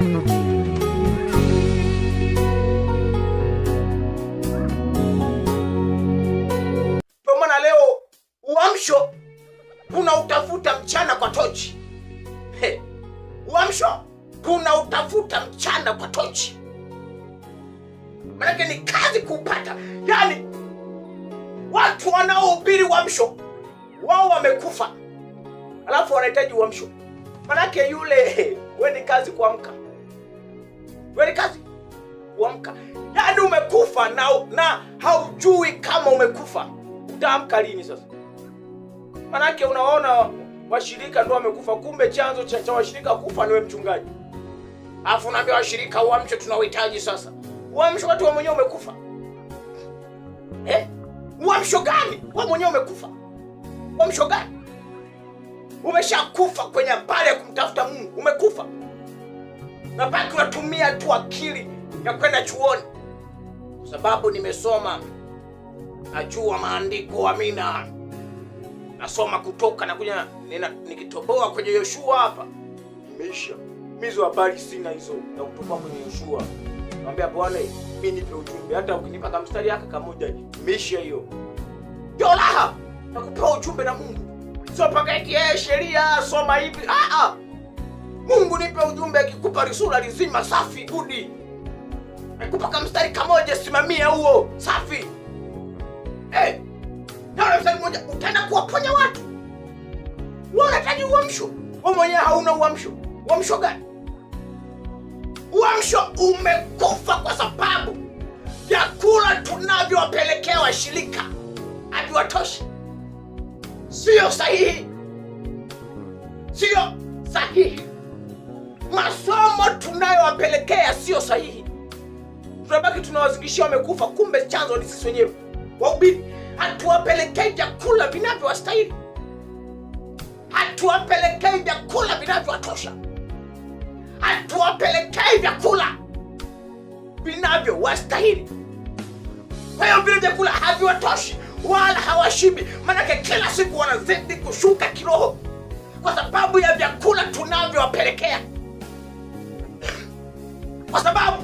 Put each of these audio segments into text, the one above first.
Kwa maana leo uamsho kuna utafuta mchana kwa tochi. Uamsho kuna utafuta mchana kwa tochi. Maana ni kazi kupata. Yaani watu wanaohubiri uamsho wao wamekufa, alafu wanahitaji uamsho. Maana yule wewe ni kazi kuamka. Wewe ni kazi kuamka. Yaani umekufa na haujui kama umekufa. Utaamka lini sasa? Maana unaona washirika ndio wamekufa, kumbe chanzo cha washirika kufa ni wewe mchungaji. Alafu unaambia washirika uamsho tunauhitaji sasa. Uamsho watu wa mwenyewe umekufa. Uamsho gani? Wewe mwenyewe umekufa. Uamsho gani? Umeshakufa kwenye habari ya kumtafuta Mungu. Umekufa. Na baki unatumia tu akili ya kwenda chuoni. Kwa sababu nimesoma, najua maandiko, amina. Nasoma Kutoka na kuja nikitoboa kwenye Yoshua hapa. Imeisha. Mizo habari sina hizo na kutoka kwenye Yoshua. Naambia Bwana, mimi nipe ujumbe, hata ukinipa kama mstari haka kamoja imeisha hiyo. Ndio raha nakupa ujumbe na Mungu. Sio paka eti sheria soma hivi. Mungu nipe ujumbe, akikupa risula lizima safi gudi. Akikupa kama mstari kamoja simamia huo safi. Na mstari mmoja utaenda kuwaponya watu. Wewe unahitaji uamsho. Wewe mwenyewe hauna uamsho. Uamsho gani? Uamsho umekufa kwa sababu vyakula tunavyowapelekea washirika haviwatoshi. Sio sahihi. Sio sahihi. Masomo tunayowapelekea sio sahihi. Tunabaki tunawazingishia wamekufa, kumbe chanzo ni sisi wenyewe. Wahubiri hatuwapelekei vyakula vinavyowastahili. Hatuwapelekei vyakula vinavyowatosha. Hatuwapelekei vyakula vinavyowastahili. Kwa hiyo vile vyakula haviwatoshi wala hawashibi. Maana kila siku wanazidi kushuka kiroho kwa sababu ya vyakula tunavyowapelekea. Kwa sababu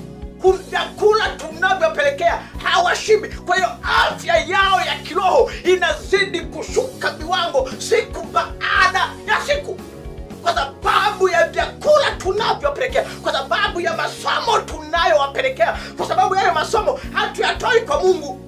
vyakula tunavyowapelekea hawashibi. Kwa hiyo afya yao ya kiroho inazidi kushuka viwango siku baada ya siku. Kwa sababu ya vyakula tunavyowapelekea, kwa sababu ya masomo tunayowapelekea, kwa sababu ya masomo hatuyatoi kwa Mungu.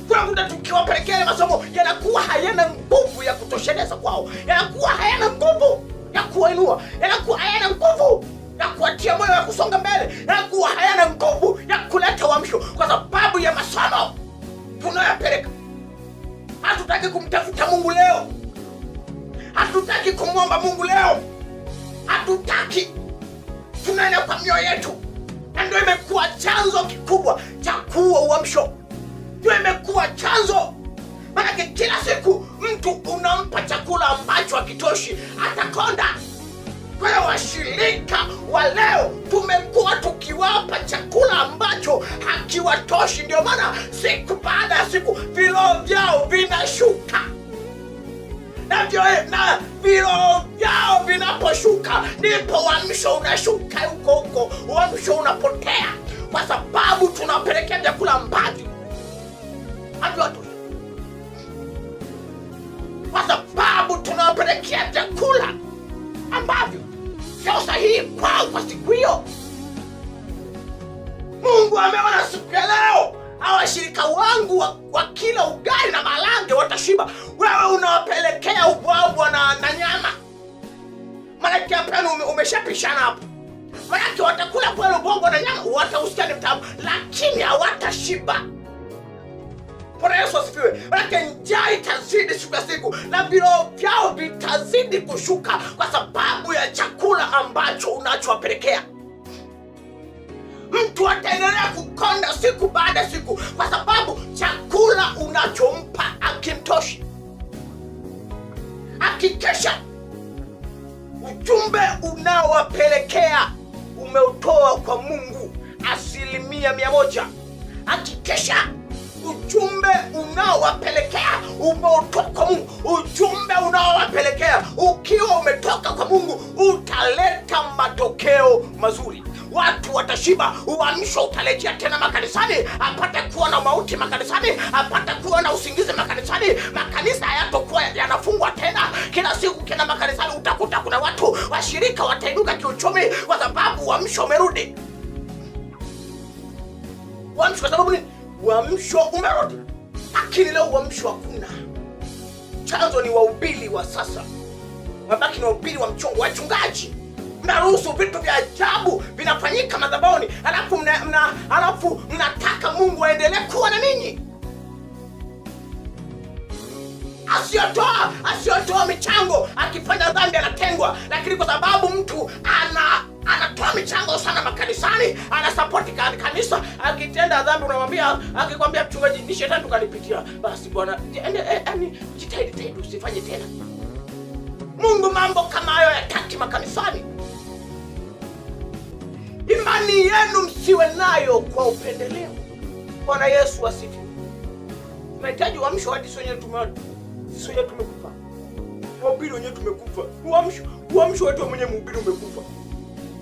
Kuna muda tukiwapelekea masomo yanakuwa hayana nguvu ya kutosheleza kwao, yanakuwa hayana nguvu ya kuwainua, yanakuwa hayana nguvu ya kuwatia moyo ya kusonga mbele, yanakuwa hayana nguvu ya kuleta uamsho, kwa sababu ya masomo tunayopeleka. Hatutaki kumtafuta Mungu leo. Hatutaki kumwomba Mungu leo. Hatutaki. Tunaenda kwa mioyo yetu. Na ndio imekuwa chanzo kikubwa cha kuua uamsho. Ndio imekuwa chanzo. Maana kila siku mtu unampa chakula ambacho hakitoshi, atakonda. Kwa hiyo washirika wa leo tumekuwa tukiwapa chakula ambacho hakiwatoshi. Ndio maana siku baada ya siku vilo vyao vinashuka. Na vilo vyao vinaposhuka ndipo uamsho unashuka huko. Uamsho unapotea kwa sababu tunapelekea vyakula ambavyo haviwatoshi. Kwa sababu tunapelekea vyakula ambavyo sio sahihi kwa siku hiyo. Mungu ameona siku ya leo washirika wangu wa kila ugali na malange watashiba. Wewe unawapelekea ubwabwa na nyama. Maana hapa umeshapishana hapo. Maana watakula kwa ubwabwa na nyama, watausikia ni mtamu, lakini hawatashiba. Bwana Yesu asifiwe. Maana njaa itazidi siku ya siku na vilo vyao vitazidi kushuka kwa sababu ya chakula ambacho unachowapelekea. Mtu ataendelea kukonda siku baada ya siku kwa sababu chakula unachompa hakimtoshi. Hakikisha ujumbe unaowapelekea umeutoa kwa Mungu 100%. Hakikisha ujumbe unaowapelekea umeutoka kwa Mungu. Ujumbe unaowapelekea ukiwa umetoka kwa Mungu utaleta matokeo. atashiba. Uamsho utarejea tena makanisani, apate kuona mauti makanisani, apate kuona usingizi makanisani. Makanisa hayatakuwa yanafungwa tena. Kila siku kila makanisani utakuta kuna watu washirika watainuka kiuchumi kwa sababu uamsho umerudi. Uamsho kwa sababu nini? Uamsho umerudi. Lakini leo uamsho hakuna. Chanzo ni wahubiri wa sasa. Mabaki ni wahubiri wa mchongo, wachungaji. Mnaruhusu vitu vya ajabu vinafanyika madhabahuni, alafu mnataka Mungu aendelee kuwa na ninyi. Asiotoa michango, akifanya dhambi anatengwa. Lakini kwa sababu mtu anatoa michango sana makanisani, anasapoti kanisa, akitenda dhambi unamwambia, akikwambia mchungaji ni shetani tukanipitia, basi bwana jitahidi usifanye tena. Mungu mambo kama hayo yataki makanisani. Imani yenu msiwe nayo kwa upendeleo. Bwana Yesu asifiwe. Tunahitaji uamsho hadi sio wenyewe tumekufa. Wahubiri wenyewe tumekufa. Uamsho wetu mwenyewe mhubiri umekufa.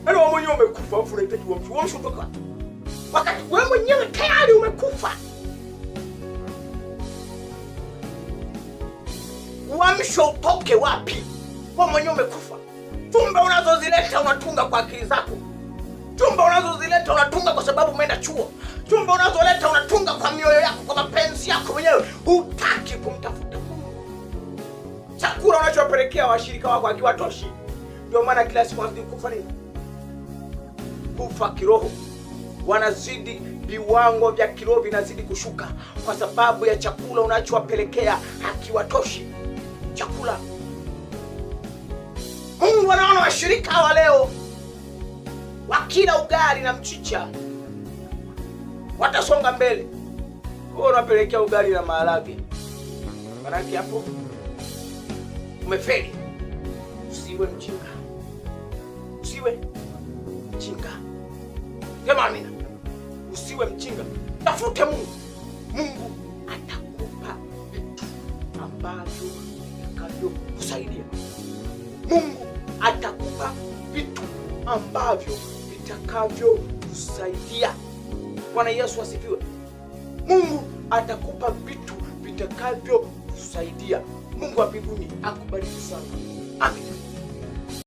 Yaani wewe mwenyewe umekufa, afu unahitaji uamsho. Uamsho toka wakati wewe mwenyewe tayari umekufa. Uamsho utoke wapi? Wewe mwenyewe umekufa. Tumba unazozileta unatunga kwa akili zako. Tumba unazozileta unatunga kwa sababu umeenda chuo. Tumba unazoleta unatunga kwa mioyo yako, kwa mapenzi yako mwenyewe. Hutaki kumtafuta Mungu. Chakula unachopelekea washirika wako akiwatoshi. Ndio maana kila siku wanazidi kufa nini? Kufa kiroho. Wanazidi, viwango vya kiroho vinazidi kushuka kwa sababu ya chakula unachowapelekea hakiwatoshi. Chakula. Mungu anaona washirika hawa leo wakila ugali na mchicha watasonga mbele. Wewe unapelekea ugali na maharage. Maana hapo umefeli. Usiwe mjinga. Usiwe mjinga. Sema amina. Usiwe mjinga. Tafute Mungu. Mungu atakupa vitu ambavyo vitakavyokusaidia. Mungu atakupa vitu ambavyo vitakavyokusaidia. Bwana Yesu asifiwe. Mungu atakupa vitu vitakavyokusaidia. Mungu wa mbinguni akubariki sana. Amen.